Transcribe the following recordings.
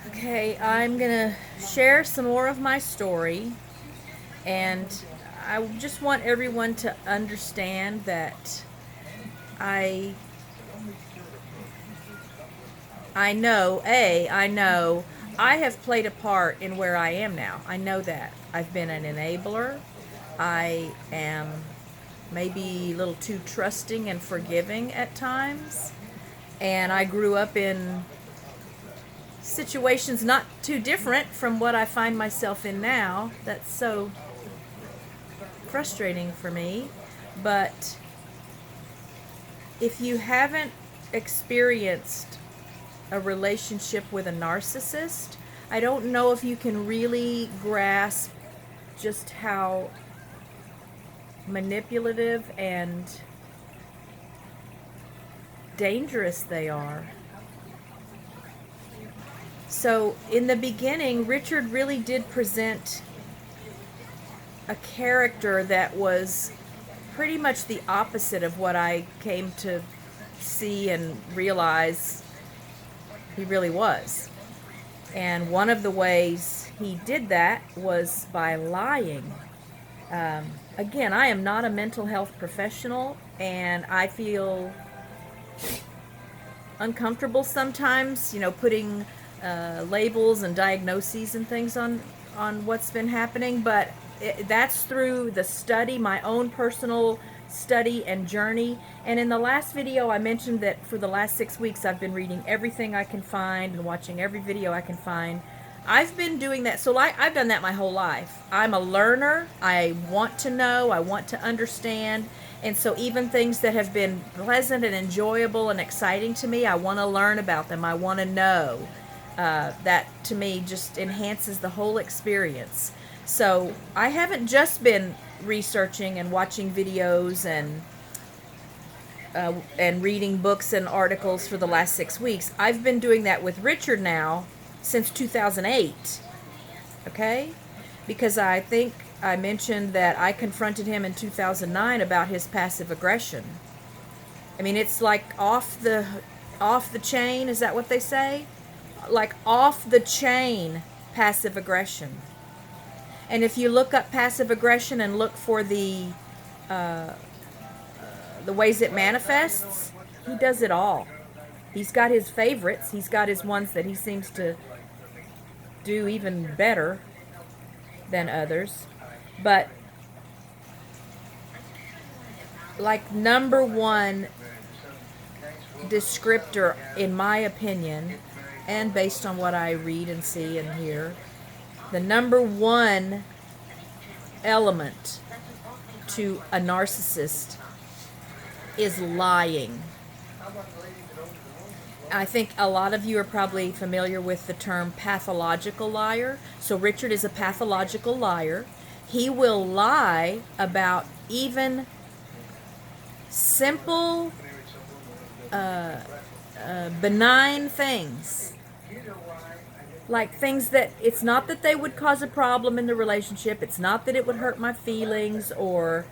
Okay, I'm gonna share some more of my story, and I just want everyone to understand that I I know I have played a part in where I am now. I know that. I've been an enabler. I am maybe a little too trusting and forgiving at times. And I grew up in situations not too different from what I find myself in now. That's so frustrating for me. But if you haven't experienced a relationship with a narcissist, I don't know if you can really grasp just how manipulative and dangerous they are. So, in the beginning, Richard really did present a character that was pretty much the opposite of what I came to see and realize he really was. And one of the ways he did that was by lying. Again, I am not a mental health professional, and I feel uncomfortable sometimes, putting labels and diagnoses and things on what's been happening, but that's through the study, my own personal study and journey. And in the last video, I mentioned that for the last 6 weeks, I've been reading everything I can find and watching every video I can find. I've been doing that. So I've done that my whole life. I'm a learner. I want to know. I want to understand. And so even things that have been pleasant and enjoyable and exciting to me, I want to learn about them. I want to know. That to me just enhances the whole experience. So I haven't just been researching and watching videos and reading books and articles for the last 6 weeks. I've been doing that with Richard now since 2008. Okay? Because I think I mentioned that I confronted him in 2009 about his passive aggression. I mean, it's like off the chain, is that what they say? Like off the chain passive aggression. And if you look up passive aggression and look for the ways it manifests, he does it all. He's got his favorites. He's got his ones that he seems to do even better than others. But like number one descriptor, in my opinion, and based on what I read and see and hear, the number one element to a narcissist is lying. I think a lot of you are probably familiar with the term pathological liar. So Richard is a pathological liar. He will lie about even simple, benign things. Like things that it's not that they would cause a problem in the relationship. It's not that it would hurt my feelings or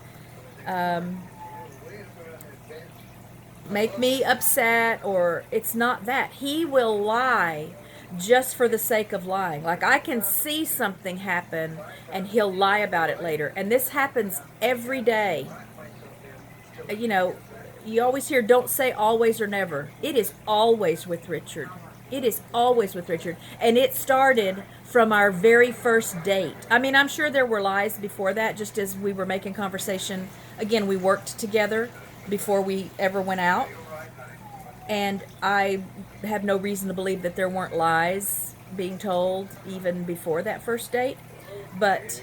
make me upset, or it's not that. He will lie just for the sake of lying. Like I can see something happen and he'll lie about it later. And this happens every day. You always hear don't say always or never. It is always with Richard. It is always with Richard. And it started from our very first date. I mean, I'm sure there were lies before that, just as we were making conversation. Again, we worked together before we ever went out. And I have no reason to believe that there weren't lies being told even before that first date. But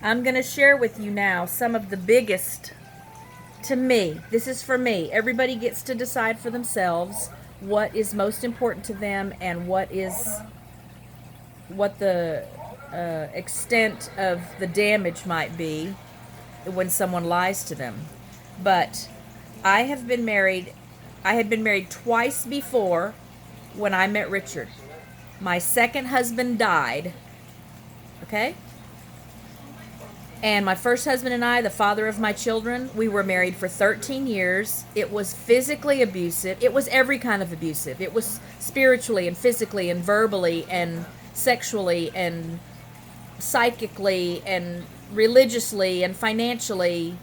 I'm going to share with you now some of the biggest, to me, this is for me. Everybody gets to decide for themselves what is most important to them and what the extent of the damage might be when someone lies to them. But I had been married twice before when I met Richard. My second husband died. Okay? And my first husband and I, the father of my children, we were married for 13 years. It was physically abusive. It was every kind of abusive. It was spiritually and physically and verbally and sexually and psychically and religiously and financially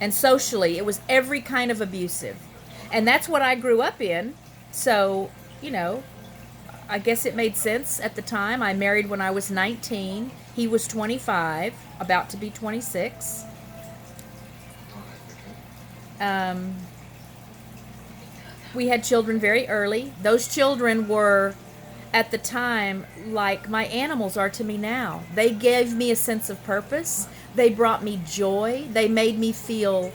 and socially. It was every kind of abusive. And that's what I grew up in. So, you know, I guess it made sense at the time. I married when I was 19. He was 25, about to be 26. We had children very early. Those children were, at the time, like my animals are to me now. They gave me a sense of purpose. They brought me joy. They made me feel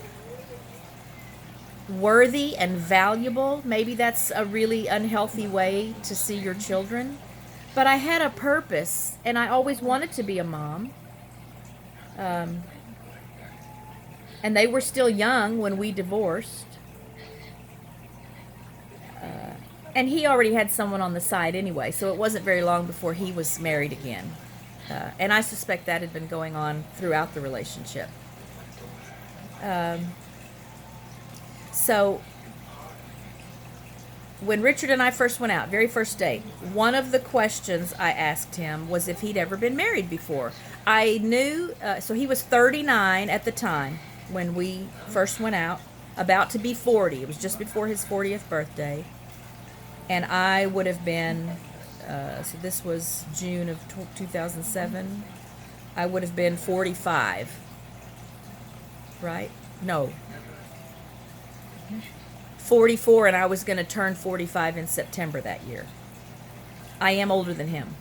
worthy and valuable. Maybe that's a really unhealthy way to see your children. But I had a purpose, and I always wanted to be a mom. And they were still young when we divorced. And he already had someone on the side anyway, so it wasn't very long before he was married again. And I suspect that had been going on throughout the relationship. So when Richard and I first went out, very first date, one of the questions I asked him was if he'd ever been married before. I knew, so he was 39 at the time when we first went out, about to be 40. It was just before his 40th birthday. And I would have been, so this was June of 2007. I would have been 45. Right? No. 44, and I was going to turn 45 in September that year. I am older than him.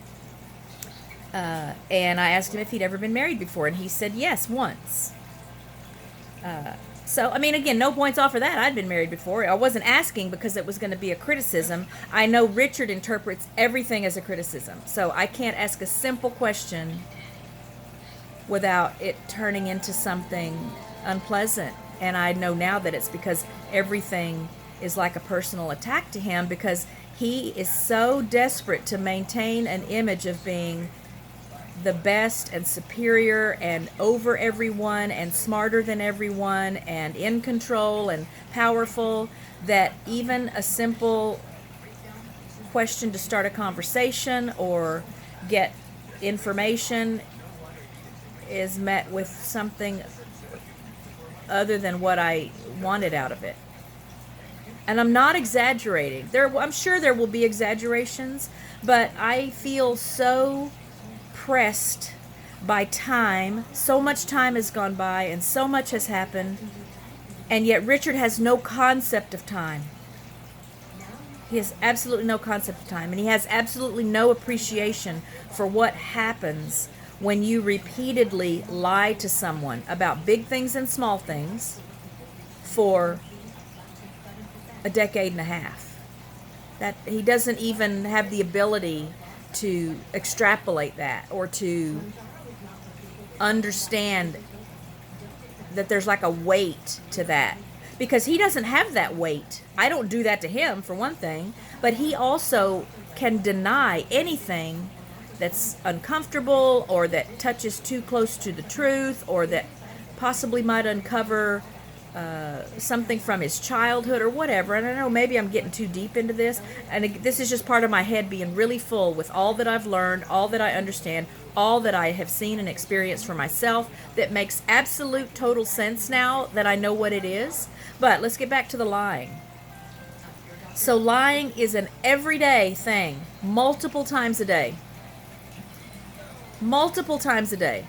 And I asked him if he'd ever been married before, and he said yes, once. So, I mean, again, no points off for that. I'd been married before. I wasn't asking because it was going to be a criticism. I know Richard interprets everything as a criticism. So I can't ask a simple question without it turning into something unpleasant. And I know now that it's because everything is like a personal attack to him, because he is so desperate to maintain an image of being the best and superior and over everyone and smarter than everyone and in control and powerful, that even a simple question to start a conversation or get information is met with something other than what I wanted out of it. And I'm not exaggerating. I'm sure there will be exaggerations, but I feel so pressed by time. So much time has gone by and so much has happened, and yet Richard has no concept of time. He has absolutely no concept of time, and he has absolutely no appreciation for what happens when you repeatedly lie to someone about big things and small things for a decade and a half. That he doesn't even have the ability to extrapolate that or to understand that there's like a weight to that, because he doesn't have that weight. I don't do that to him, for one thing, but he also can deny anything that's uncomfortable or that touches too close to the truth or that possibly might uncover something from his childhood or whatever. And I don't know, maybe I'm getting too deep into this, and this is just part of my head being really full with all that I've learned, all that I understand, all that I have seen and experienced for myself, that makes absolute total sense now that I know what it is. But let's get back to the lying. So lying is an everyday thing, multiple times a day. Multiple times a day.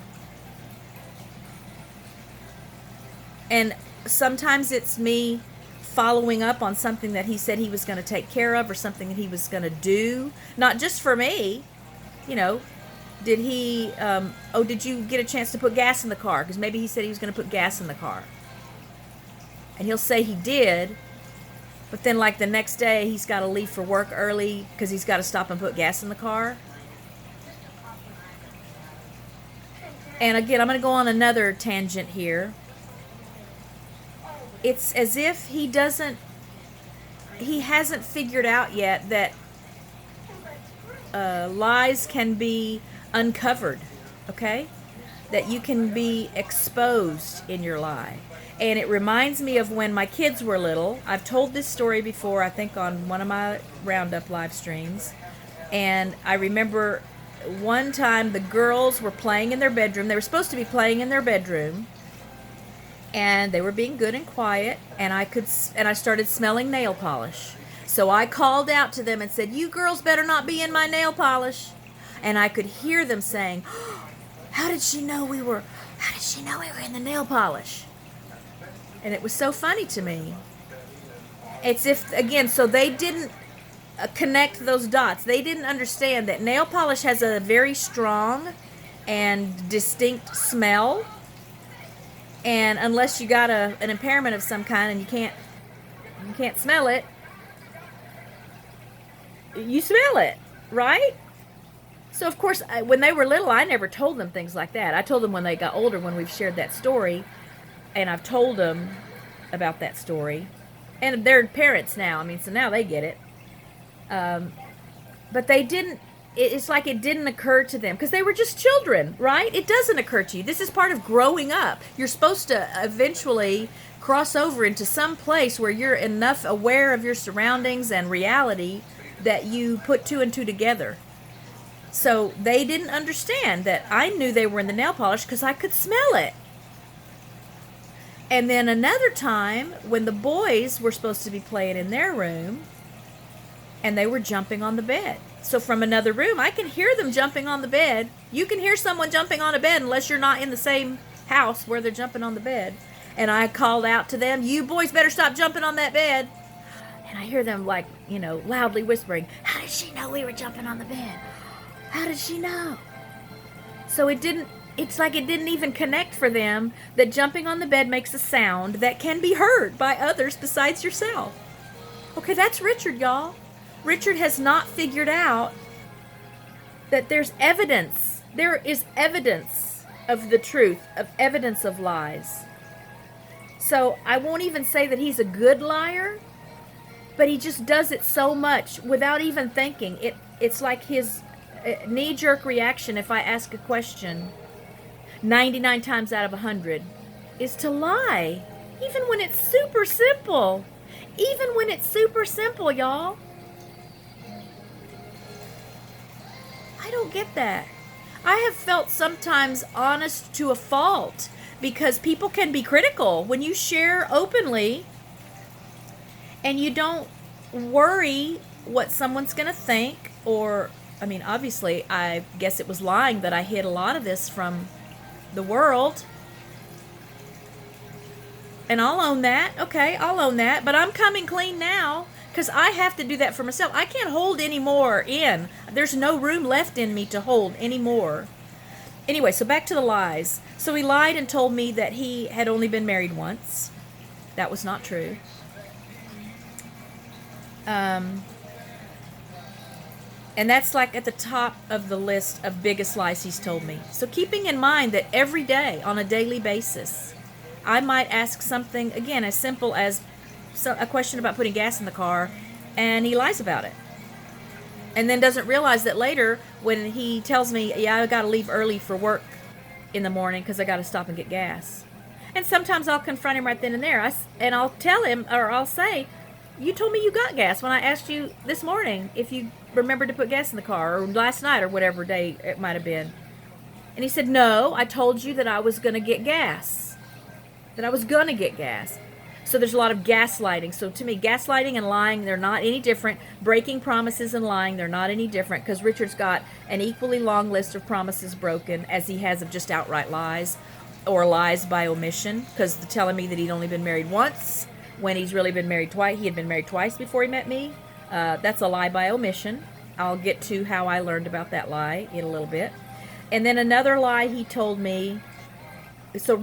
And sometimes it's me following up on something that he said he was going to take care of or something that he was going to do. Not just for me. You know, did he, did you get a chance to put gas in the car? Because maybe he said he was going to put gas in the car. And he'll say he did, but then like the next day he's got to leave for work early because he's got to stop and put gas in the car. And again, I'm going to go on another tangent here. It's as if he hasn't figured out yet that lies can be uncovered, okay? that you can be exposed in your lie. And it reminds me of when my kids were little. I've told this story before, I think on one of my Roundup live streams. And I remember one time the girls were playing in their bedroom. They were supposed to be playing in their bedroom. And they were being good and quiet. And I started smelling nail polish. So I called out to them and said, "You girls better not be in my nail polish." And I could hear them saying, how did she know we were in the nail polish? And it was so funny to me. It's if, again, so they didn't connect those dots. They didn't understand that nail polish has a very strong and distinct smell. And unless you got an impairment of some kind and you can't smell it, you smell it, right? So, of course, when they were little, I never told them things like that. I told them when they got older, when we've shared that story, and I've told them about that story. And they're parents now. I mean, so now they get it. But they didn't, it's like it didn't occur to them because they were just children, right? It doesn't occur to you. This is part of growing up. You're supposed to eventually cross over into some place where you're enough aware of your surroundings and reality that you put two and two together. So they didn't understand that I knew they were in the nail polish because I could smell it. And then another time when the boys were supposed to be playing in their room and they were jumping on the bed. So from another room, I can hear them jumping on the bed. You can hear someone jumping on a bed unless you're not in the same house where they're jumping on the bed. And I called out to them, "You boys better stop jumping on that bed." And I hear them like, loudly whispering, "How did she know we were jumping on the bed? How did she know?" So it's like it didn't even connect for them that jumping on the bed makes a sound that can be heard by others besides yourself. Okay, that's Richard, y'all. Richard has not figured out that there's evidence. There is evidence of the truth, of evidence of lies. So I won't even say that he's a good liar, but he just does it so much without even thinking. It's like his knee-jerk reaction if I ask a question 99 times out of 100 is to lie, even when it's super simple. Even when it's super simple, y'all. I don't get that. I have felt sometimes honest to a fault because people can be critical when you share openly and you don't worry what someone's going to think. Or, I mean, obviously, I guess it was lying that I hid a lot of this from the world. And I'll own that. Okay, I'll own that. But I'm coming clean now because I have to do that for myself. I can't hold any more in. There's no room left in me to hold any more. Anyway, so back to the lies. So he lied and told me that he had only been married once. That was not true. And that's like at the top of the list of biggest lies he's told me. So keeping in mind that every day, on a daily basis, I might ask something, again, as simple as a question about putting gas in the car, and he lies about it. And then doesn't realize that later when he tells me, "Yeah, I got to leave early for work in the morning because I got to stop and get gas." And sometimes I'll confront him right then and there. And I'll tell him, or I'll say, "You told me you got gas when I asked you this morning if you remembered to put gas in the car, or last night, or whatever day it might have been." And he said, "No, I told you that I was going to get gas. That I was going to get gas." So there's a lot of gaslighting. So to me, gaslighting and lying, they're not any different. Breaking promises and lying, they're not any different, because Richard's got an equally long list of promises broken as he has of just outright lies, or lies by omission, because telling me that he'd only been married once when he's really been married twice. He had been married twice before he met me. That's a lie by omission. I'll get to how I learned about that lie in a little bit. And then another lie he told me. So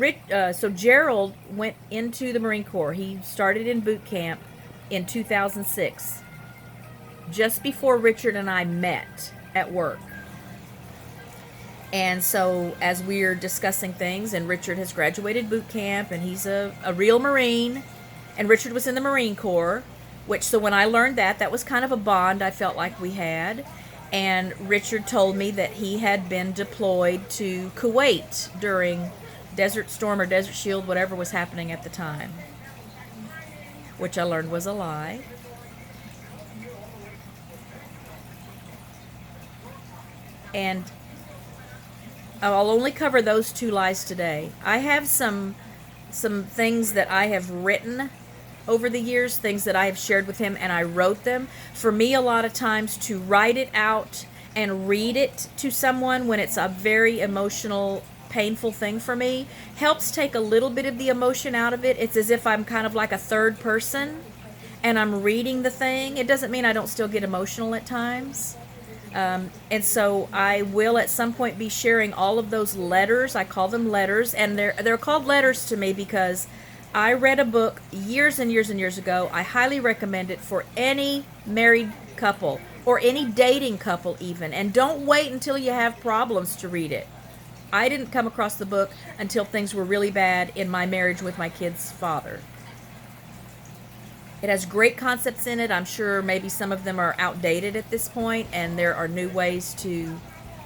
Gerald went into the Marine Corps. He started in boot camp in 2006, just before Richard and I met at work. And so as we're discussing things, and Richard has graduated boot camp, and he's a real Marine, and Richard was in the Marine Corps, so when I learned that was kind of a bond I felt like we had. And Richard told me that he had been deployed to Kuwait during Desert Storm or Desert Shield, whatever was happening at the time, which I learned was a lie. And I'll only cover those two lies today. I have some things that I have written over the years, things that I have shared with him, and I wrote them. For me, a lot of times to write it out and read it to someone when it's a very emotional, painful thing for me helps take a little bit of the emotion out of it. It's as if I'm kind of like a third person and I'm reading the thing. It doesn't mean I don't still get emotional at times. And so I will at some point be sharing all of those letters. I call them letters, and they're called letters to me because I read a book years and years and years ago. I highly recommend it for any married couple or any dating couple even. And don't wait until you have problems to read it. I didn't come across the book until things were really bad in my marriage with my kid's father. It has great concepts in it. I'm sure maybe some of them are outdated at this point, and there are new ways to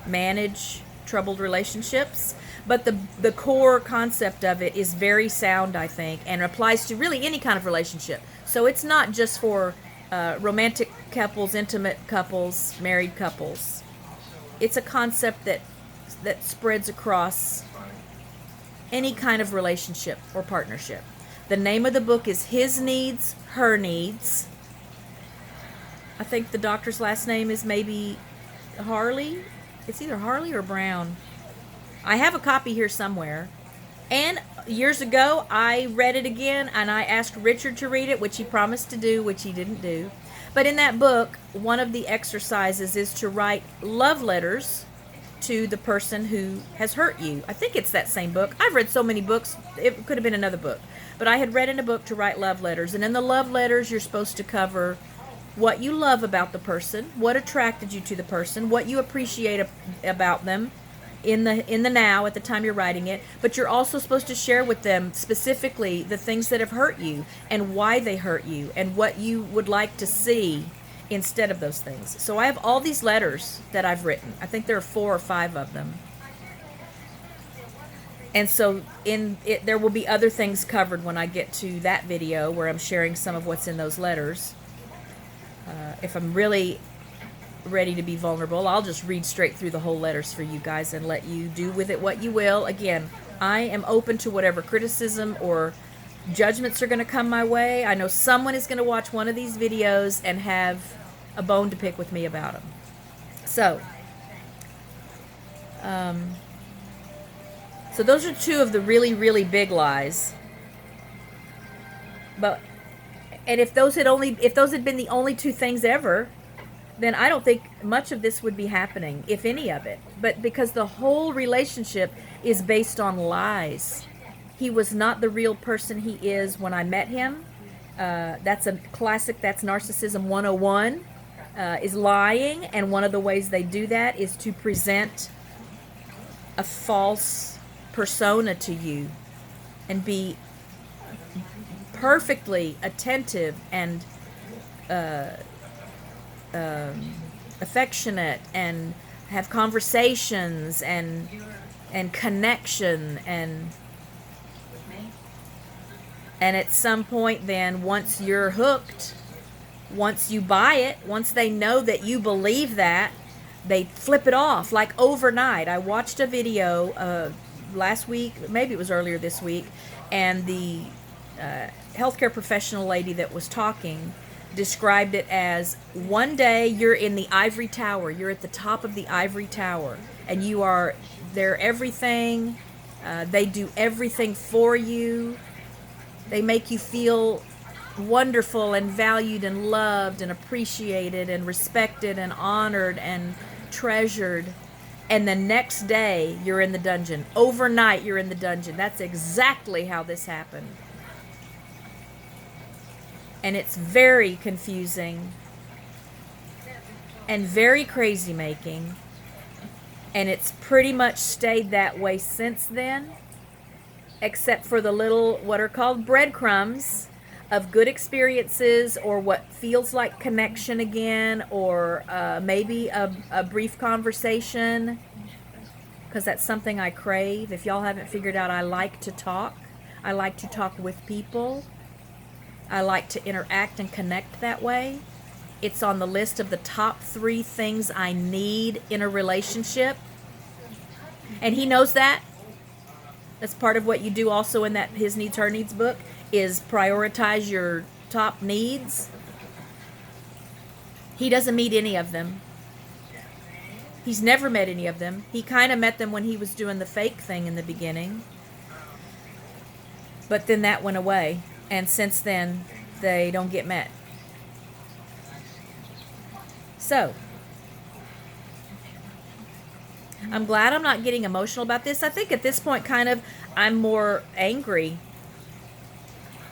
manage troubled relationships. But the core concept of it is very sound, I think, and applies to really any kind of relationship. So it's not just for romantic couples, intimate couples, married couples. It's a concept that spreads across any kind of relationship or partnership. The name of the book is His Needs, Her Needs. I think the doctor's last name is maybe Harley. It's either Harley or Brown. I have a copy here somewhere. And years ago, I read it again, and I asked Richard to read it, which he promised to do, which he didn't do. But in that book, one of the exercises is to write love letters to the person who has hurt you. I think it's that same book. I've read so many books, it could have been another book. But I had read in a book to write love letters. And in the love letters, you're supposed to cover what you love about the person, what attracted you to the person, what you appreciate about them in the now at the time you're writing it. But you're also supposed to share with them specifically the things that have hurt you and why they hurt you and what you would like to see instead of those things. So I have all these letters that I've written. I think there are 4 or 5 of them. And so there will be other things covered when I get to that video where I'm sharing some of what's in those letters. If I'm really ready to be vulnerable, I'll just read straight through the whole letters for you guys and let you do with it what you will. Again, I am open to whatever criticism or judgments are going to come my way. I know someone is going to watch one of these videos and have a bone to pick with me about them. So those are 2 of the really, really big lies. And if those had been the only 2 things ever, then I don't think much of this would be happening, if any of it. But because the whole relationship is based on lies. He was not the real person he is when I met him. That's a classic, that's Narcissism 101, is lying. And one of the ways they do that is to present a false persona to you and be perfectly attentive and affectionate and have conversations and connection and at some point then, once you're hooked, once you buy it, once they know that you believe that, they flip it off like overnight. I watched a video last week, maybe it was earlier this week, and the healthcare professional lady that was talking described it as, one day you're in the ivory tower, you're at the top of the ivory tower, and they're everything, they do everything for you, they make you feel wonderful and valued and loved and appreciated and respected and honored and treasured. And the next day you're in the dungeon. Overnight you're in the dungeon. That's exactly how this happened. And it's very confusing and very crazy making. And it's pretty much stayed that way since then, except for the little, what are called breadcrumbs of good experiences, or what feels like connection again, or maybe a brief conversation, because that's something I crave. If y'all haven't figured out, I like to talk. I like to talk with people. I like to interact and connect that way. It's on the list of the top 3 things I need in a relationship. And he knows that. That's part of what you do also in that His Needs, Her Needs book, is prioritize your top needs. He doesn't meet any of them. He's never met any of them. He kind of met them when he was doing the fake thing in the beginning. But then that went away. And since then, they don't get met. So, I'm glad I'm not getting emotional about this. I think at this point, kind of, I'm more angry.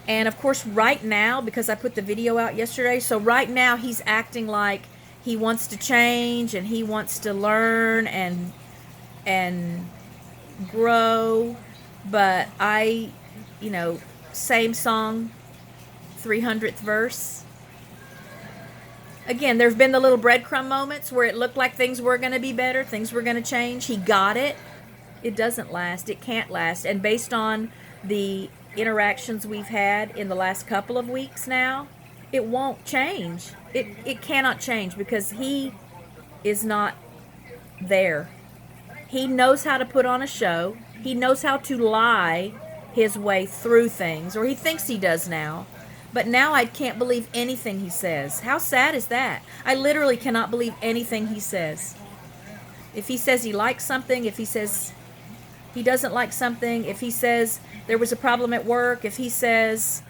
And of course, right now, because I put the video out yesterday, so right now he's acting like he wants to change and he wants to learn and grow. But I, same song, 300th verse. Again, there have been the little breadcrumb moments where it looked like things were going to be better, things were going to change. He got it. It doesn't last. It can't last. And based on the interactions we've had in the last couple of weeks now, it won't change. It cannot change because he is not there. He knows how to put on a show. He knows how to lie his way through things, or he thinks he does now. But now I can't believe anything he says. How sad is that? I literally cannot believe anything he says. If he says he likes something, if he says he doesn't like something, if he says there was a problem at work, if he says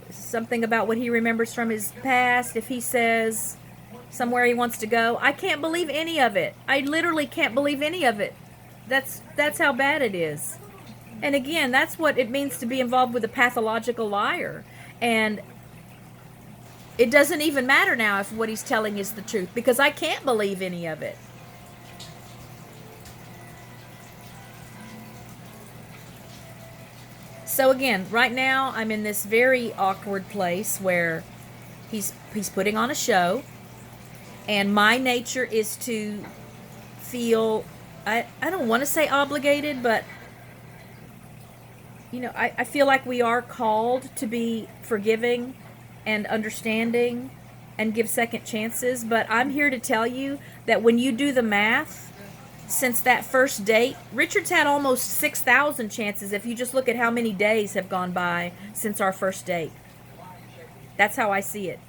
something about what he remembers from his past, if he says somewhere he wants to go, I can't believe any of it. I literally can't believe any of it. That's how bad it is. And again, that's what it means to be involved with a pathological liar. And it doesn't even matter now if what he's telling is the truth, because I can't believe any of it. So again, right now I'm in this very awkward place where he's putting on a show, and my nature is to feel, I don't want to say obligated, but I feel like we are called to be forgiving and understanding and give second chances. But I'm here to tell you that when you do the math, since that first date, Richard's had almost 6,000 chances if you just look at how many days have gone by since our first date. That's how I see it.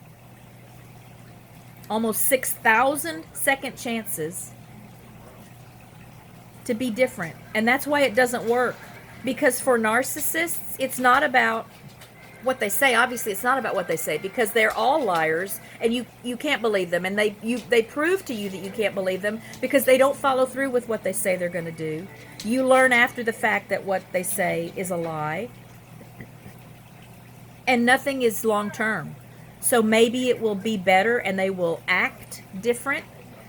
Almost 6,000 second chances to be different. And that's why it doesn't work. Because for narcissists, it's not about what they say. Obviously, it's not about what they say, because they're all liars, and you can't believe them. And they prove to you that you can't believe them because they don't follow through with what they say they're going to do. You learn after the fact that what they say is a lie. And nothing is long term. So maybe it will be better and they will act different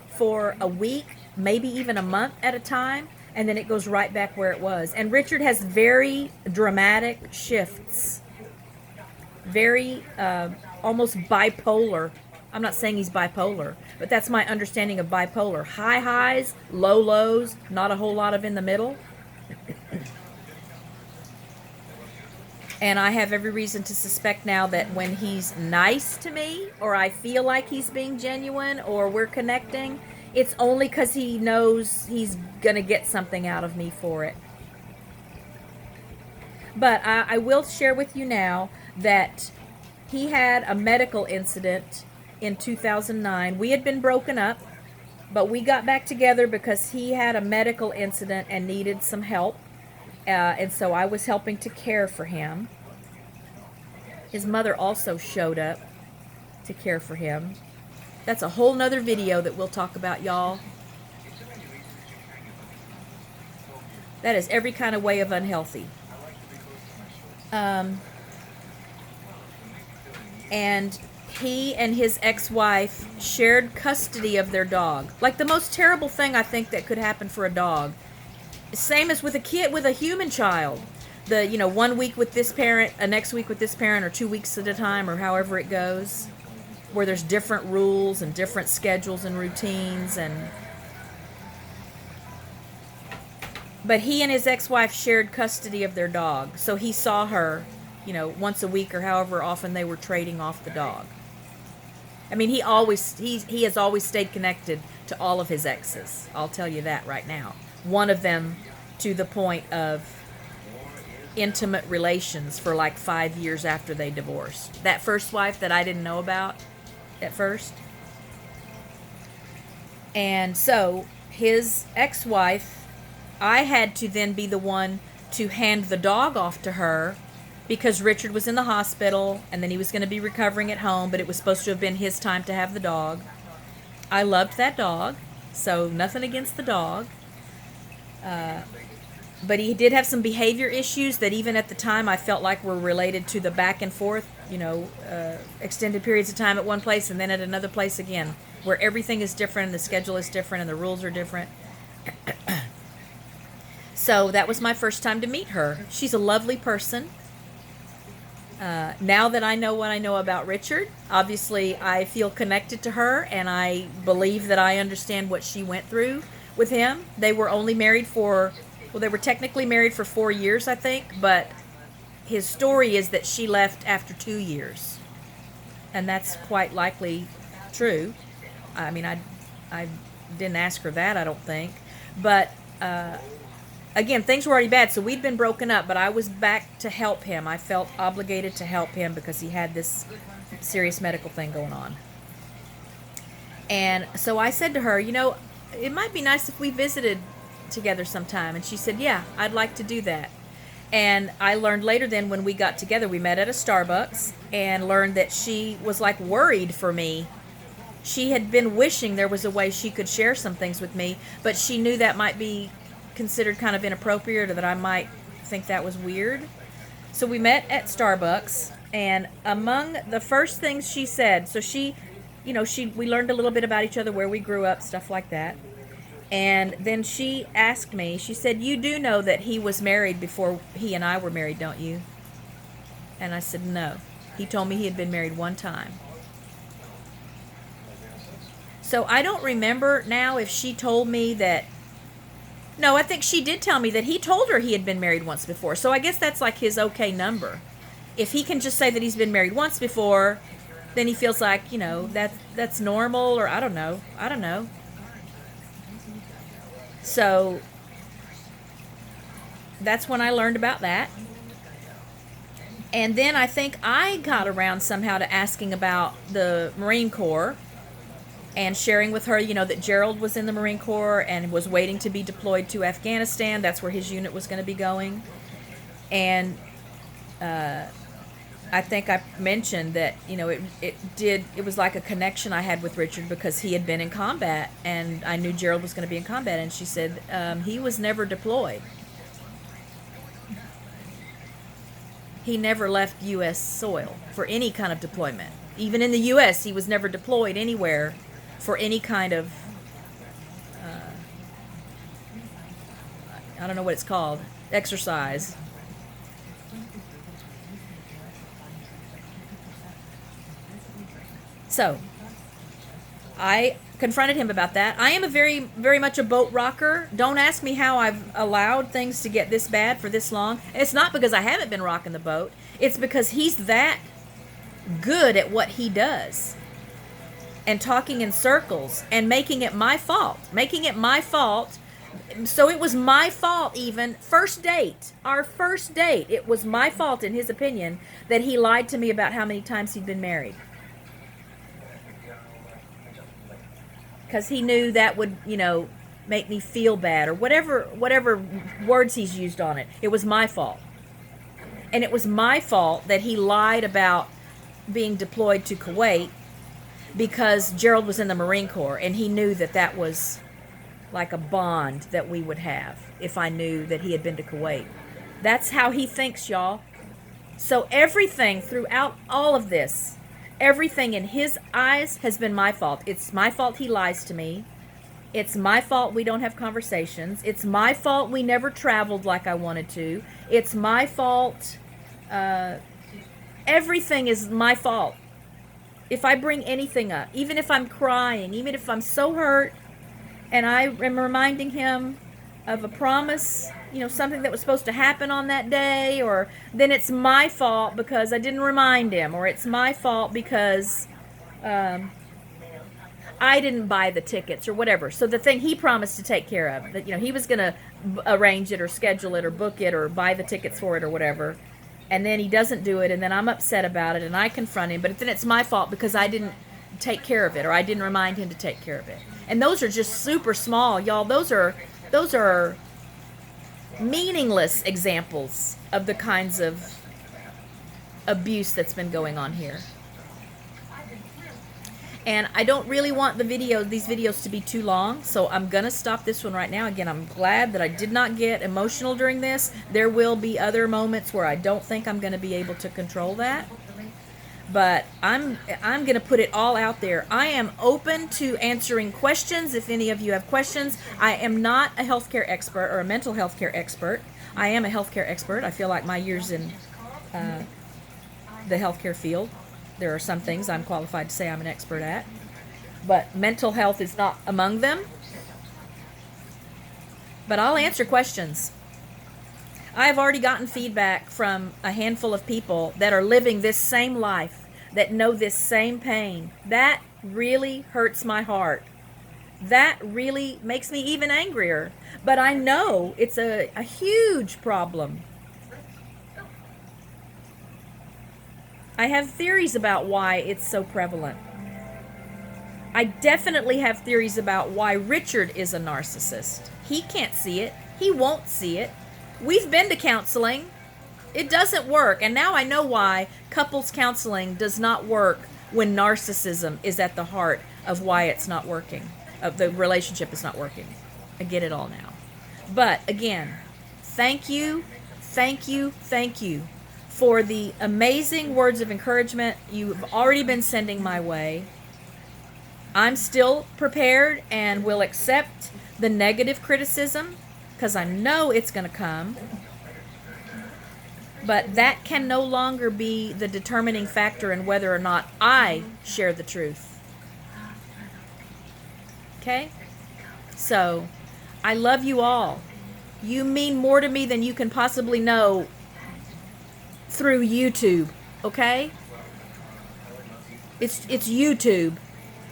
for a week, maybe even a month at a time. And then it goes right back where it was. And Richard has very dramatic shifts. Very, almost bipolar. I'm not saying he's bipolar, but that's my understanding of bipolar. High highs, low lows, not a whole lot of in the middle. And I have every reason to suspect now that when he's nice to me, or I feel like he's being genuine, or we're connecting, it's only because he knows he's going to get something out of me for it. But I will share with you now that he had a medical incident in 2009. We had been broken up, but we got back together because he had a medical incident and needed some help. And so I was helping to care for him. His mother also showed up to care for him. That's a whole nother video that we'll talk about, y'all. That is every kind of way of unhealthy. And he and his ex-wife shared custody of their dog. Like the most terrible thing I think that could happen for a dog. Same as with a kid, with a human child. the 1 week with this parent, a next week with this parent, or 2 weeks at a time, or however it goes, where there's different rules and different schedules and routines. But he and his ex-wife shared custody of their dog, so he saw her, once a week or however often they were trading off the dog. I mean, he has always stayed connected to all of his exes. I'll tell you that right now. One of them to the point of intimate relations for like 5 years after they divorced. That first wife that I didn't know about at first. And so his ex-wife, I had to then be the one to hand the dog off to her because Richard was in the hospital and then he was going to be recovering at home, but it was supposed to have been his time to have the dog. I loved that dog, so nothing against the dog. But he did have some behavior issues that even at the time I felt like were related to the back and forth, extended periods of time at one place and then at another place again, where everything is different and the schedule is different and the rules are different. So that was my first time to meet her. She's a lovely person. Now that I know what I know about Richard, obviously I feel connected to her and I believe that I understand what she went through with him. They were only married they were technically married for 4 years, I think, but his story is that she left after 2 years. And that's quite likely true. I mean, I didn't ask her that, I don't think. But, again, things were already bad, so we'd been broken up, but I was back to help him. I felt obligated to help him because he had this serious medical thing going on. And so I said to her, it might be nice if we visited together sometime. And she said, yeah, I'd like to do that. And I learned later then when we got together, we met at a Starbucks and learned that she was like worried for me. She had been wishing there was a way she could share some things with me, but she knew that might be considered kind of inappropriate or that I might think that was weird. So we met at Starbucks, and among the first things she said, so we learned a little bit about each other, where we grew up, stuff like that. And then she asked me, she said, you do know that he was married before he and I were married, don't you? And I said, no. He told me he had been married one time. So I don't remember now if she told me that. No, I think she did tell me that he told her he had been married once before. So I guess that's like his okay number. If he can just say that he's been married once before, then he feels like, that's normal, or I don't know. So that's when I learned about that. And then I think I got around somehow to asking about the Marine Corps and sharing with her, that Gerald was in the Marine Corps and was waiting to be deployed to Afghanistan. That's where his unit was going to be going. And I think I mentioned that, it was like a connection I had with Richard because he had been in combat and I knew Gerald was going to be in combat. And she said, he was never deployed. He never left U.S. soil for any kind of deployment. Even in the U.S., he was never deployed anywhere for any kind of, I don't know what it's called, exercise. So, I confronted him about that. I am a very, very much a boat rocker. Don't ask me how I've allowed things to get this bad for this long. It's not because I haven't been rocking the boat. It's because he's that good at what he does. And talking in circles and making it my fault. So it was my fault even. Our first date, it was my fault in his opinion that he lied to me about how many times he'd been married. Because he knew that would, make me feel bad or whatever words he's used on it. It was my fault. And it was my fault that he lied about being deployed to Kuwait because Gerald was in the Marine Corps and he knew that was like a bond that we would have if I knew that he had been to Kuwait. That's how he thinks, y'all. So everything throughout all of this, everything in his eyes has been my fault. It's my fault he lies to me. It's my fault we don't have conversations. It's my fault we never traveled like I wanted to. It's my fault. Everything is my fault. If I bring anything up, even if I'm crying, even if I'm so hurt, and I am reminding him of a promise, something that was supposed to happen on that day, or then it's my fault because I didn't remind him, or it's my fault because I didn't buy the tickets or whatever. So the thing he promised to take care of, that he was going to arrange it or schedule it or book it or buy the tickets for it or whatever, and then he doesn't do it, and then I'm upset about it and I confront him, but then it's my fault because I didn't take care of it or I didn't remind him to take care of it. And those are just super small, y'all. Those are meaningless examples of the kinds of abuse that's been going on here. And I don't really want these videos to be too long, so I'm going to stop this one right now. Again, I'm glad that I did not get emotional during this. There will be other moments where I don't think I'm going to be able to control that. But I'm going to put it all out there. I am open to answering questions if any of you have questions. I am not a healthcare expert or a mental health care expert. I am a healthcare expert. I feel like my years in the healthcare field, there are some things I'm qualified to say I'm an expert at, but mental health is not among them. But I'll answer questions. I've already gotten feedback from a handful of people that are living this same life, that know this same pain. That really hurts my heart. That really makes me even angrier. But I know it's a huge problem. I have theories about why it's so prevalent. I definitely have theories about why Richard is a narcissist. He can't see it. He won't see it. We've been to counseling. It doesn't work. And now I know why couples counseling does not work when narcissism is at the heart of why it's not working, of the relationship is not working. I get it all now. But again, thank you for the amazing words of encouragement you've already been sending my way. I'm still prepared and will accept the negative criticism because I know it's going to come. But that can no longer be the determining factor in whether or not I share the truth. Okay? So, I love you all. You mean more to me than you can possibly know through YouTube, okay? It's YouTube.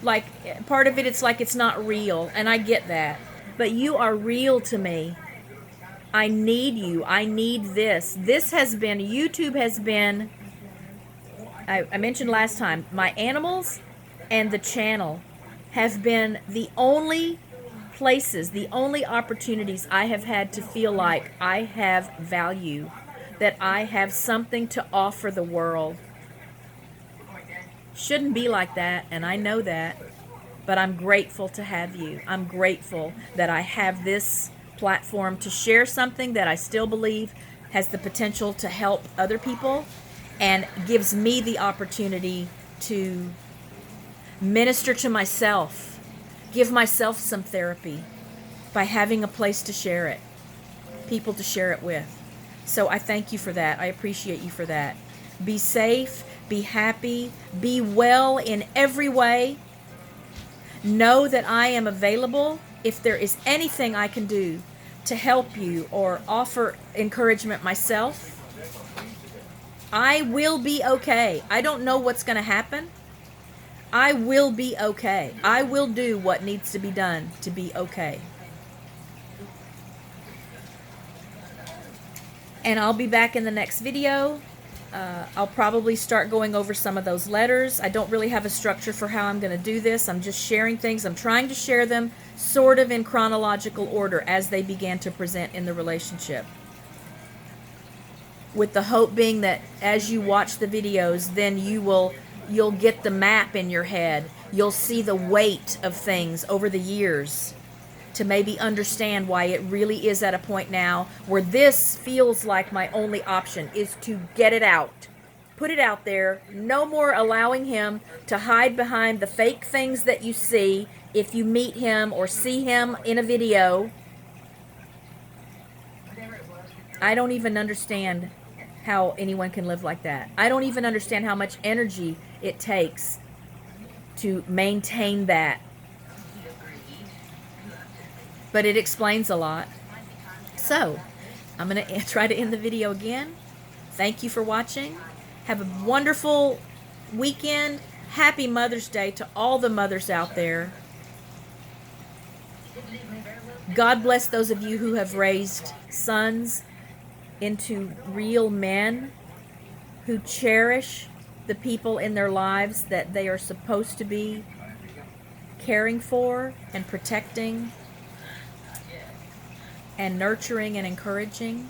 Like, part of it's like it's not real, and I get that. But you are real to me. I need you. I need this. YouTube has been, I mentioned last time, my animals and the channel have been the only places, the only opportunities I have had to feel like I have value, that I have something to offer the world. Shouldn't be like that, and I know that, but I'm grateful to have you. I'm grateful that I have this platform to share something that I still believe has the potential to help other people and gives me the opportunity to minister to myself, give myself some therapy by having a place to share it, people to share it with. So I thank you for that. I appreciate you for that. Be safe, be happy, be well in every way. Know that I am available if there is anything I can do to help you or offer encouragement myself. I will be okay. I don't know what's going to happen. I will be okay. I will do what needs to be done to be okay. And I'll be back in the next video. I'll probably start going over some of those letters. I don't really have a structure for how I'm going to do this. I'm just sharing things. I'm trying to share them sort of in chronological order as they began to present in the relationship. With the hope being that as you watch the videos, then you'll get the map in your head. You'll see the weight of things over the years to maybe understand why it really is at a point now where this feels like my only option is to get it out, put it out there. No more allowing him to hide behind the fake things that you see if you meet him or see him in a video. I don't even understand how anyone can live like that. I don't even understand how much energy it takes to maintain that. But it explains a lot. So, I'm going to try to end the video again. Thank you for watching. Have a wonderful weekend. Happy Mother's Day to all the mothers out there. God bless those of you who have raised sons into real men who cherish the people in their lives that they are supposed to be caring for and protecting and nurturing and encouraging.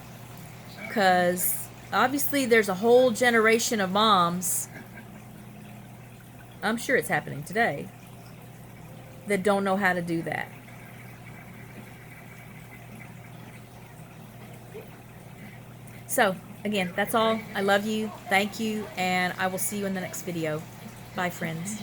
Because obviously there's a whole generation of moms, I'm sure it's happening today, that don't know how to do that. So, again, that's all. I love you. Thank you. And I will see you in the next video. Bye, friends.